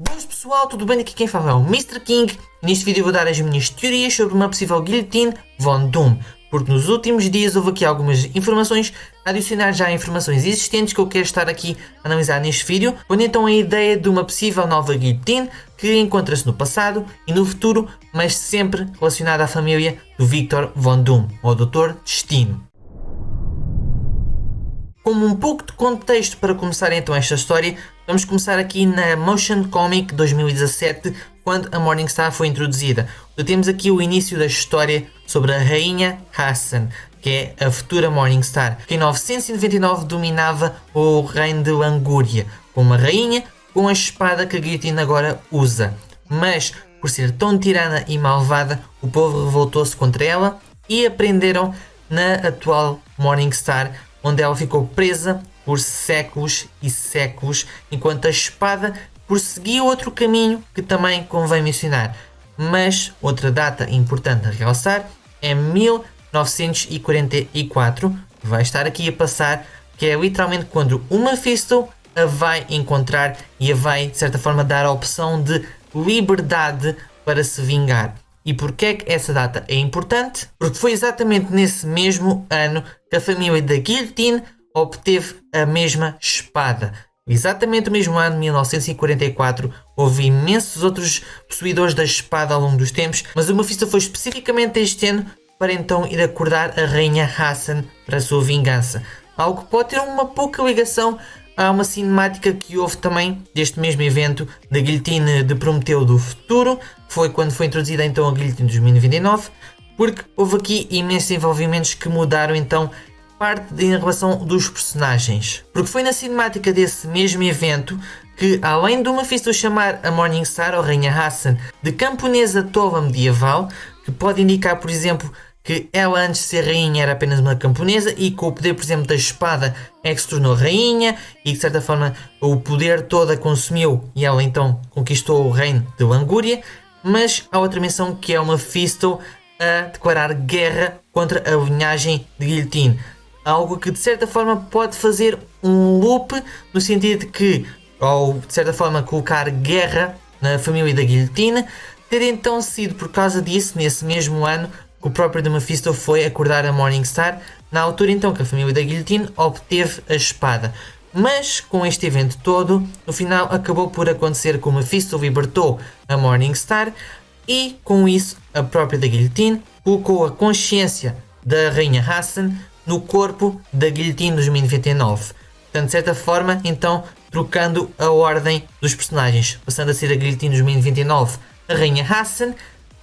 Boas pessoal, tudo bem? Aqui quem fala é o Mr. King e neste vídeo vou dar as minhas teorias sobre uma possível Guillotine Von Doom, porque nos últimos dias houve aqui algumas informações a adicionar já a informações existentes que eu quero estar aqui a analisar neste vídeo, onde então a ideia de uma possível nova Guillotine que encontra-se no passado e no futuro, mas sempre relacionada à família do Victor Von Doom, ou Dr. Destino. Como um pouco de contexto para começar então esta história, vamos começar aqui na Motion Comic 2017, quando a Morningstar foi introduzida. Temos aqui o início da história sobre a Rainha Hassan, que é a futura Morningstar, que em 999 dominava o reino de Langúria, como uma rainha com a espada que a Guillotine agora usa. Mas, por ser tão tirana e malvada, o povo revoltou-se contra ela e a prenderam na atual Morningstar, onde ela ficou presa por séculos e séculos, enquanto a espada prosseguiu outro caminho que também convém mencionar. Mas outra data importante a realçar é 1944, que vai estar aqui a passar, que é literalmente quando o Mephisto a vai encontrar e a vai, de certa forma, dar a opção de liberdade para se vingar. E porquê é que essa data é importante? Porque foi exatamente nesse mesmo ano que a família da Guillotine obteve a mesma espada. Exatamente o mesmo ano, 1944, houve imensos outros possuidores da espada ao longo dos tempos, mas o Mephisto foi especificamente este ano para então ir acordar a Rainha Hassan para a sua vingança. Algo que pode ter uma pouca ligação a uma cinemática que houve também deste mesmo evento da Guillotine de Prometeu do Futuro, foi quando foi introduzida então a Guillotine de 2029, porque houve aqui imensos envolvimentos que mudaram então parte em relação dos personagens. Porque foi na cinemática desse mesmo evento que, além do Mephisto chamar a Morningstar, ou Rainha Hassan, de camponesa tola medieval, que pode indicar, por exemplo, que ela antes de ser rainha era apenas uma camponesa e com o poder, por exemplo, da espada é que se tornou rainha e que de certa forma o poder todo a consumiu e ela então conquistou o reino de Langúria. Mas há outra menção que é o Mephisto a declarar guerra contra a linhagem de Guillotine. Algo que de certa forma pode fazer um loop no sentido de que, ou de certa forma colocar guerra na família da Guillotine, ter então sido por causa disso, nesse mesmo ano, que o próprio Mephisto foi acordar a Morningstar, na altura então que a família da Guillotine obteve a espada. Mas com este evento todo, no final acabou por acontecer que o Mephisto libertou a Morningstar e com isso a própria da Guillotine colocou a consciência da Rainha Hassan no corpo da Guillotine 2099. Portanto, de certa forma, então, trocando a ordem dos personagens, passando a ser a Guillotine 2029 a Rainha Hassan,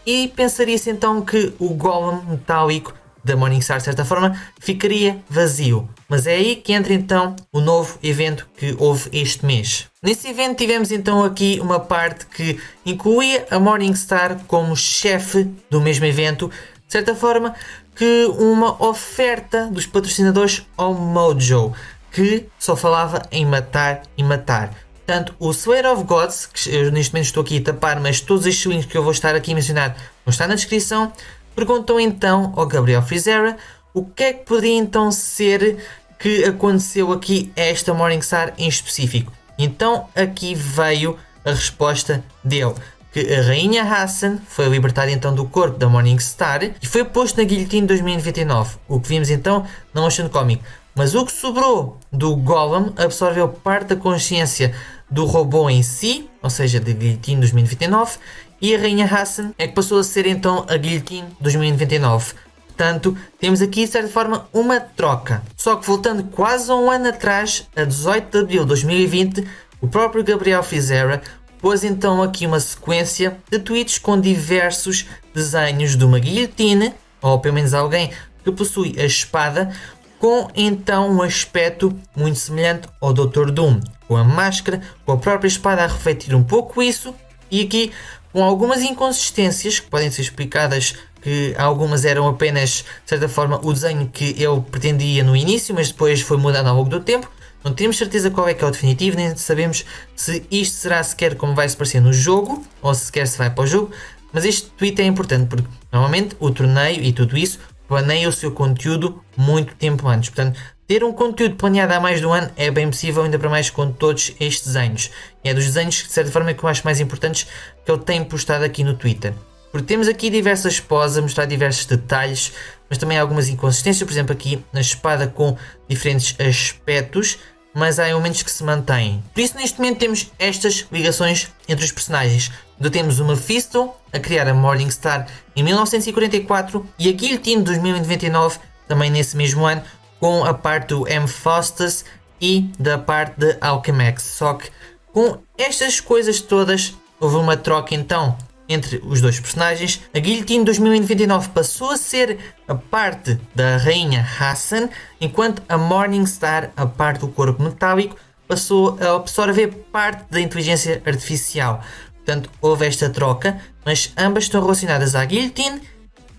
e pensaria-se então que o golem metálico da Morningstar, de certa forma, ficaria vazio. Mas é aí que entra então o novo evento que houve este mês. Nesse evento tivemos então aqui uma parte que incluía a Morningstar como chefe do mesmo evento, de certa forma que uma oferta dos patrocinadores ao Mojo, que só falava em matar e matar. Portanto, o Slayer of Gods, que eu neste momento estou aqui a tapar, mas todos estes links que eu vou estar aqui a mencionar vão estar na descrição, perguntou então ao Gabriel Frizera o que é que poderia então ser que aconteceu aqui a esta Morningstar em específico. Então aqui veio a resposta dele, que a Rainha Hassan foi libertada então do corpo da Morningstar e foi posto na Guillotine 2099, o que vimos então na Motion Comic. Mas o que sobrou do Golem absorveu parte da consciência do robô em si, ou seja, da Guillotine 2029, e a Rainha Hassan é que passou a ser então a Guillotine 2029. Portanto, temos aqui de certa forma uma troca. Só que voltando quase a um ano atrás, a 18 de abril de 2020, o próprio Gabriel Frizera pôs então aqui uma sequência de tweets com diversos desenhos de uma guilhotine, ou pelo menos alguém que possui a espada, com então um aspecto muito semelhante ao Dr. Doom, com a máscara, com a própria espada a refletir um pouco isso, e aqui com algumas inconsistências que podem ser explicadas, que algumas eram apenas, de certa forma, o desenho que ele pretendia no início, mas depois foi mudando ao longo do tempo. Não temos certeza qual é que é o definitivo, nem sabemos se isto será sequer como vai se parecer no jogo, ou se sequer se vai para o jogo, mas este tweet é importante, porque normalmente o torneio e tudo isso planeia o seu conteúdo muito tempo antes. Portanto, ter um conteúdo planeado há mais de um ano é bem possível, ainda para mais com todos estes desenhos. E é dos desenhos, de certa forma, que eu acho mais importantes que ele tem postado aqui no Twitter. Porque temos aqui diversas poses a mostrar diversos detalhes, mas também algumas inconsistências, por exemplo aqui na espada com diferentes aspectos, mas há elementos que se mantêm. Por isso neste momento temos estas ligações entre os personagens. Onde temos o Mephisto a criar a Morningstar em 1944 e a Guillotine de 2099 também nesse mesmo ano, com a parte do M. Faustus e da parte de Alchemax. Só que com estas coisas todas houve uma troca então entre os dois personagens. A Guillotine 2099 passou a ser a parte da Rainha Hassan, enquanto a Morningstar, a parte do corpo metálico, passou a absorver parte da inteligência artificial. Portanto, houve esta troca, mas ambas estão relacionadas à Guillotine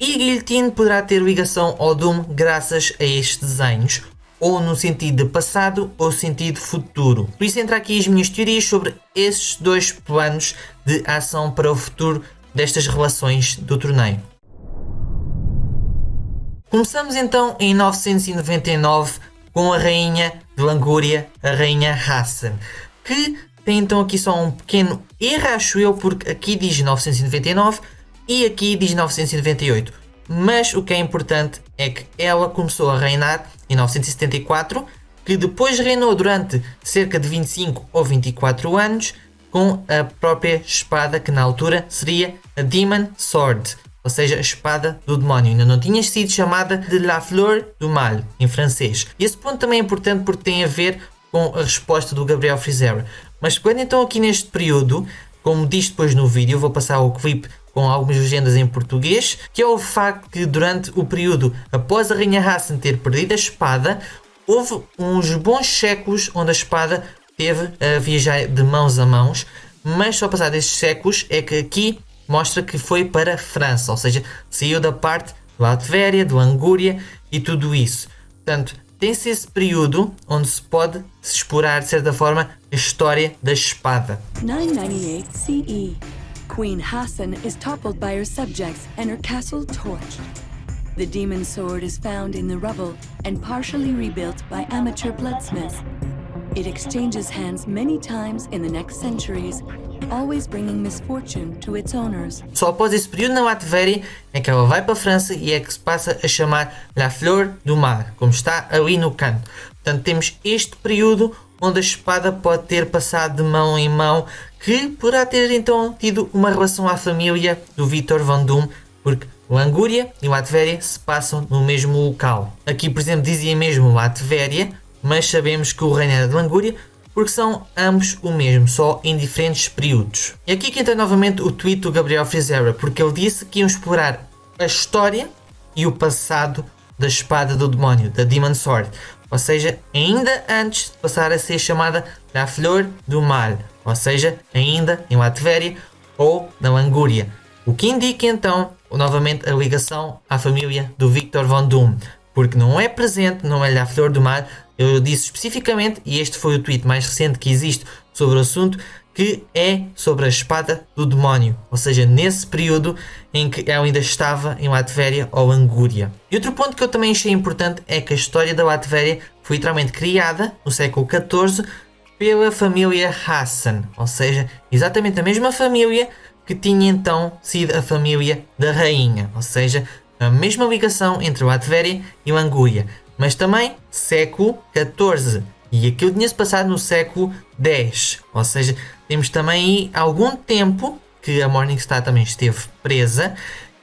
e a Guillotine poderá ter ligação ao Doom graças a estes desenhos, ou no sentido de passado ou sentido futuro. Por isso entra aqui as minhas teorias sobre esses dois planos de ação para o futuro destas relações do torneio. Começamos então em 999 com a Rainha de Langúria, a Rainha Hassan, que tem então aqui só um pequeno erro, acho eu, porque aqui diz 999 e aqui diz 998. Mas o que é importante é que ela começou a reinar em 974, que depois reinou durante cerca de 25 ou 24 anos com a própria espada que na altura seria a Demon Sword, ou seja, a espada do demónio. Ainda não tinha sido chamada de La Fleur du Mal em francês. E esse ponto também é importante porque tem a ver com a resposta do Gabriel Frizera. Mas pegando então aqui neste período, como diz depois no vídeo, vou passar o clipe com algumas legendas em português, que é o facto que durante o período após a Rainha Hassan ter perdido a espada, houve uns bons séculos onde a espada teve a viajar de mãos a mãos, mas só passado esses séculos é que aqui mostra que foi para a França, ou seja, saiu da parte do Latvéria, do Angúria e tudo isso. Portanto, tem-se esse período onde se pode explorar de certa forma a história da espada. 998 CE. Queen Hassan is toppled by her subjects and her castle torched. The demon sword is found in the rubble and partially rebuilt by amateur bloodsmiths. It exchanges hands many times in the next centuries, always bringing misfortune to its owners. Só após esse período na Latvéria é que ela vai para a França e é que se passa a chamar La Fleur du Mal, como está ali no canto. Portanto, temos este período onde a espada pode ter passado de mão em mão, que poderá ter então tido uma relação à família do Victor Von Doom, porque Langúria e Latvéria se passam no mesmo local. Aqui, por exemplo, dizia mesmo Latvéria, mas sabemos que o reino era de Langúria, porque são ambos o mesmo, só em diferentes períodos. E aqui que entra novamente o tweet do Gabriel Frizera, porque ele disse que iam explorar a história e o passado da espada do demónio, da Demon Sword. Ou seja, ainda antes de passar a ser chamada La Fleur du Mal, ou seja, ainda em Latvéria ou na Langúria. O que indica então, novamente, a ligação à família do Victor Von Doom, porque não é presente, não é La Fleur du Mal. Eu disse especificamente, e este foi o tweet mais recente que existe sobre o assunto, que é sobre a espada do demónio, ou seja, nesse período em que ela ainda estava em Latvéria ou Langúria. E outro ponto que eu também achei importante é que a história da Latvéria foi literalmente criada no século XIV pela família Hassan, ou seja, exatamente a mesma família que tinha então sido a família da rainha, ou seja, a mesma ligação entre Latvéria e Langúria, mas também século XIV. E aquilo tinha-se passado no século X, ou seja, temos também aí algum tempo que a Morningstar também esteve presa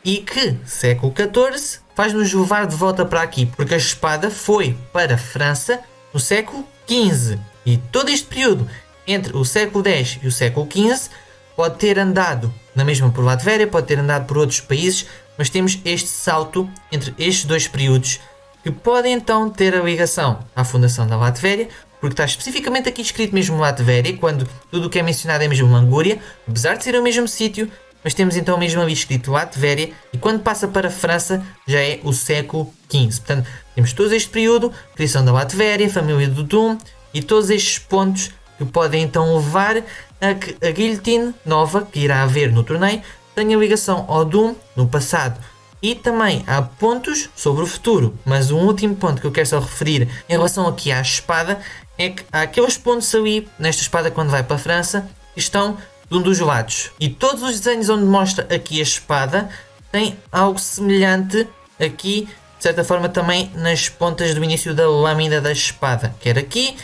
e que século XIV faz-nos levar de volta para aqui, porque a espada foi para a França no século XV. E todo este período entre o século X e o século XV pode ter andado na mesma por Latvéria, pode ter andado por outros países, mas temos este salto entre estes dois períodos que podem então ter a ligação à fundação da Latvéria, porque está especificamente aqui escrito mesmo Latvéria, quando tudo o que é mencionado é mesmo Langúria, apesar de ser o mesmo sítio, mas temos então mesmo ali escrito Latvéria, e quando passa para a França já é o século XV. Portanto, temos todo este período, criação da Latvéria, família do Doom, e todos estes pontos que podem então levar a que a Guillotine nova, que irá haver no torneio, tenha ligação ao Doom no passado E também há pontos sobre o futuro, mas um último ponto que eu quero só referir em relação aqui à espada é que há aqueles pontos ali nesta espada quando vai para a França que estão de um dos lados. E todos os desenhos onde mostra aqui a espada têm algo semelhante aqui, de certa forma também nas pontas do início da lâmina da espada. Quer aqui,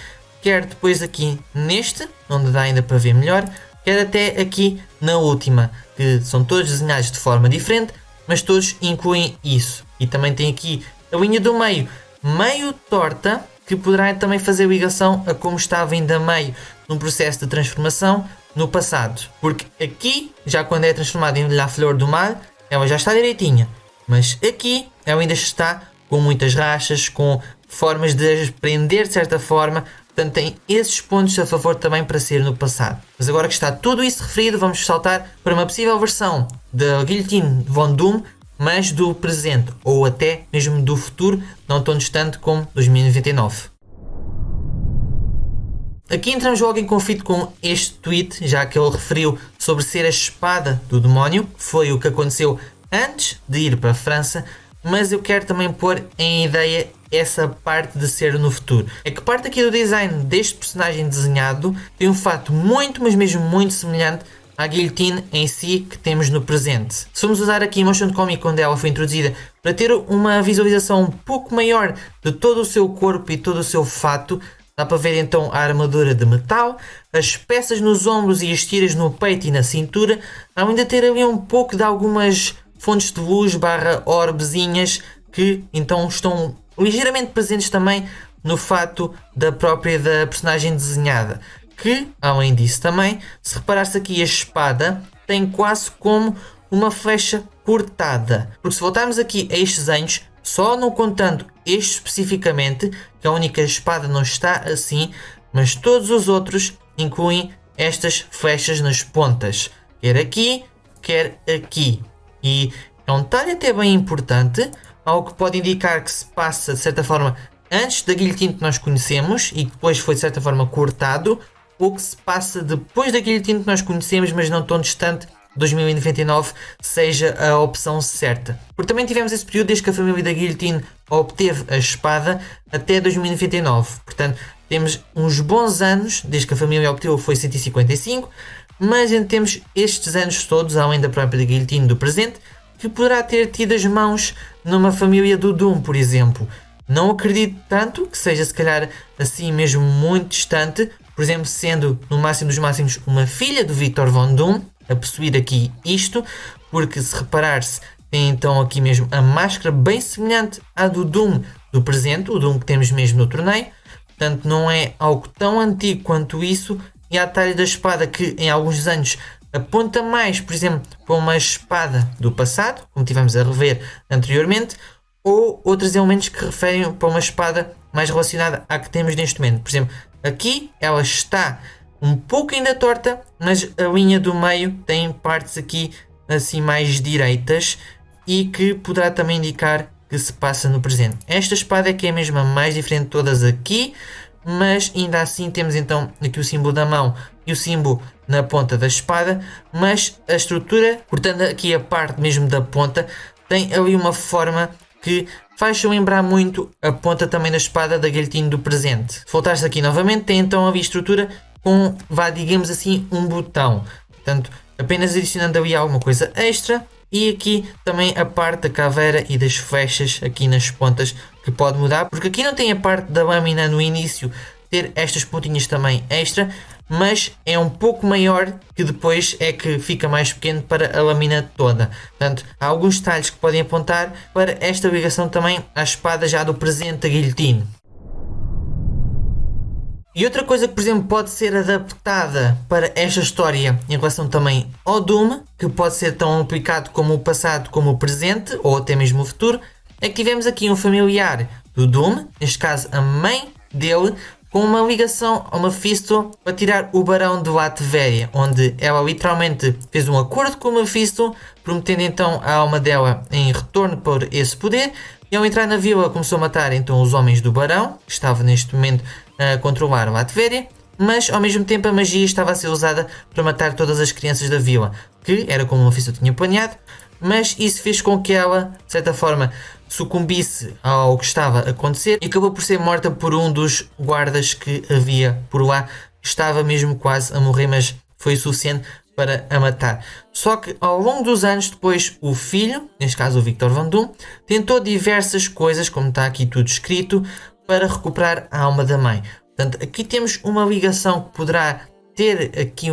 quer depois aqui neste, onde dá ainda para ver melhor, quer até aqui na última, que são todos desenhados de forma diferente, mas todos incluem isso. E também tem aqui a linha do meio torta, que poderá também fazer ligação a como estava ainda meio num processo de transformação no passado. Porque aqui, já quando é transformada em La Flor do Mal, ela já está direitinha. Mas aqui, ela ainda está com muitas rachas, com formas de prender de certa forma. Portanto, tem esses pontos a favor também para ser no passado. Mas agora que está tudo isso referido, vamos saltar para uma possível versão da Guillotine Von Doom, mas do presente, ou até mesmo do futuro, não tão distante como 2099. Aqui entramos logo em conflito com este tweet, já que ele referiu sobre ser a espada do demónio, que foi o que aconteceu antes de ir para a França, mas eu quero também pôr em ideia essa parte de ser no futuro. É que parte aqui do design deste personagem desenhado tem um fato muito, mas mesmo muito semelhante à guilhotine em si que temos no presente. Se formos usar aqui a Motion Comic quando ela foi introduzida para ter uma visualização um pouco maior de todo o seu corpo e todo o seu fato, dá para ver então a armadura de metal, as peças nos ombros e as tiras no peito e na cintura, ao ainda ter ali um pouco de algumas fontes de luz / orbezinhas que então estão ligeiramente presentes também no fato da própria da personagem desenhada. Que, além disso também, se reparasse aqui a espada tem quase como uma flecha cortada. Porque se voltarmos aqui a estes desenhos, só não contando este especificamente, que a única espada não está assim, mas todos os outros incluem estas flechas nas pontas. Quer aqui, quer aqui. E é um detalhe até bem importante, algo que pode indicar que se passa de certa forma antes da guilhotine que nós conhecemos e que depois foi de certa forma cortado, ou que se passa depois da guilhotine que nós conhecemos, mas não tão distante, 2099 seja a opção certa. Porque também tivemos esse período desde que a família da guilhotine obteve a espada até 2099. Portanto, temos uns bons anos desde que a família obteve, foi 155, mas ainda temos estes anos todos, além da própria guilhotine do presente, que poderá ter tido as mãos numa família do Doom, por exemplo. Não acredito tanto que seja se calhar assim mesmo muito distante, por exemplo, sendo no máximo dos máximos uma filha do Victor Von Doom a possuir aqui isto, porque se reparar-se tem então aqui mesmo a máscara bem semelhante à do Doom do presente, o Doom que temos mesmo no torneio, portanto não é algo tão antigo quanto isso, e há a talha da espada que em alguns desenhos aponta mais, por exemplo, para uma espada do passado, como tivemos a rever anteriormente, ou outros elementos que referem para uma espada mais relacionada à que temos neste momento. Por exemplo, aqui ela está um pouco ainda torta, mas a linha do meio tem partes aqui assim mais direitas e que poderá também indicar que se passa no presente. Esta espada é que é mesmo a mais diferente de todas aqui, mas ainda assim temos então aqui o símbolo da mão e o símbolo na ponta da espada, mas a estrutura, cortando aqui a parte mesmo da ponta, tem ali uma forma que faz lembrar muito a ponta também da espada da guilhotine do presente. Se voltar-se aqui novamente, tem então ali a estrutura com, digamos assim, um botão. Portanto, apenas adicionando ali alguma coisa extra. E aqui também a parte da caveira e das flechas aqui nas pontas que pode mudar. Porque aqui não tem a parte da lâmina no início ter estas pontinhas também extra, mas é um pouco maior que depois é que fica mais pequeno para a lâmina toda. Portanto, há alguns detalhes que podem apontar para esta ligação também à espada já do presente da guilhotine. E outra coisa que, por exemplo, pode ser adaptada para esta história em relação também ao Doom, que pode ser tão aplicado como o passado como o presente, ou até mesmo o futuro, é que tivemos aqui um familiar do Doom, neste caso a mãe dele, com uma ligação a Mephisto para tirar o Barão de Latveria, onde ela literalmente fez um acordo com o Mephisto, prometendo então a alma dela em retorno por esse poder, e ao entrar na vila começou a matar então os homens do Barão, que estava neste momento a controlar Latveria, mas ao mesmo tempo a magia estava a ser usada para matar todas as crianças da vila, que era como o Mephisto tinha planeado, mas isso fez com que ela, de certa forma, sucumbisse ao que estava a acontecer e acabou por ser morta por um dos guardas que havia por lá, que estava mesmo quase a morrer, mas foi o suficiente para a matar. Só que ao longo dos anos depois, o filho, neste caso o Victor Von Doom, tentou diversas coisas, como está aqui tudo escrito, para recuperar a alma da mãe. Portanto, aqui temos uma ligação que poderá ter aqui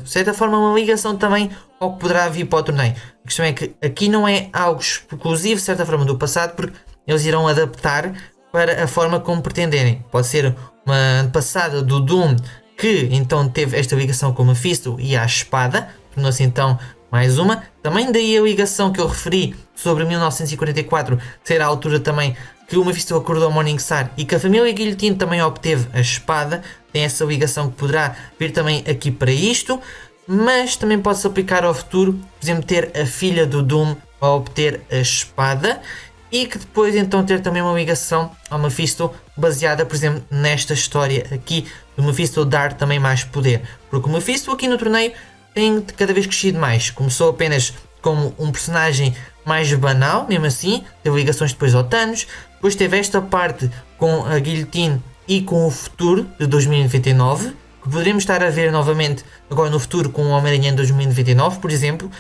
de certa forma, uma ligação também ao que poderá vir para o torneio. A questão é que aqui não é algo exclusivo, de certa forma, do passado, porque eles irão adaptar para a forma como pretenderem. Pode ser uma passada do Doom que então teve esta ligação com o Mephisto e a espada, tornou-se então mais uma. Também daí a ligação que eu referi sobre 1944 ser a altura também que o Mephisto acordou ao Morningstar e que a família Guillotine também obteve a espada. Tem essa ligação que poderá vir também aqui para isto, mas também pode-se aplicar ao futuro, por exemplo, ter a filha do Doom a obter a espada e que depois então ter também uma ligação ao Mephisto baseada, por exemplo, nesta história aqui do Mephisto dar também mais poder, porque o Mephisto aqui no torneio tem cada vez crescido mais. Começou apenas como um personagem mais banal, mesmo assim, teve ligações depois ao Thanos, depois teve esta parte com a Guillotine e com o futuro de 2099, que poderemos estar a ver novamente agora no futuro com o Homem-Aranha em 2099, por exemplo,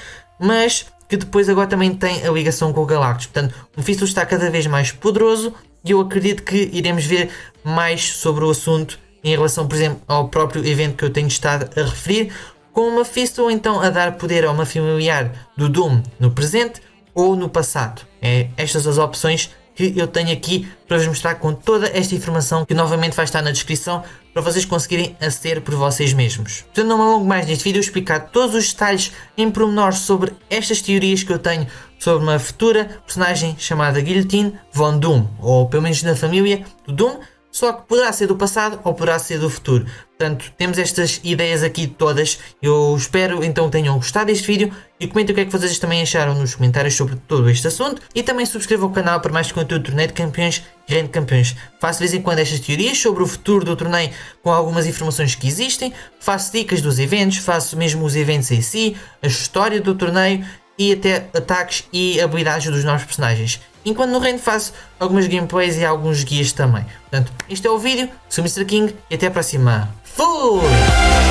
mas que depois agora também tem a ligação com o Galactus. Portanto, o Mephisto está cada vez mais poderoso e eu acredito que iremos ver mais sobre o assunto em relação, por exemplo, ao próprio evento que eu tenho estado a referir, com o Mephisto ou então a dar poder a uma familiar do Doom no presente ou no passado. É estas as opções que eu tenho aqui para vos mostrar com toda esta informação que novamente vai estar na descrição para vocês conseguirem aceder por vocês mesmos. Portanto, não me alongo mais neste vídeo, explicar todos os detalhes em pormenor sobre estas teorias que eu tenho sobre uma futura personagem chamada Guillotine Von Doom, ou pelo menos na família do Doom, só que poderá ser do passado ou poderá ser do futuro. Portanto, temos estas ideias aqui todas. Eu espero então que tenham gostado deste vídeo e comentem o que é que vocês também acharam nos comentários sobre todo este assunto. E também subscrevam o canal para mais conteúdo de Torneio de Campeões e Reino de Campeões. Faço de vez em quando estas teorias sobre o futuro do torneio com algumas informações que existem. Faço dicas dos eventos, faço mesmo os eventos em si, a história do torneio e até ataques e habilidades dos novos personagens. Enquanto no reino faço algumas gameplays e alguns guias também. Portanto, este é o vídeo, sou o Mr. King e até a próxima. Fui!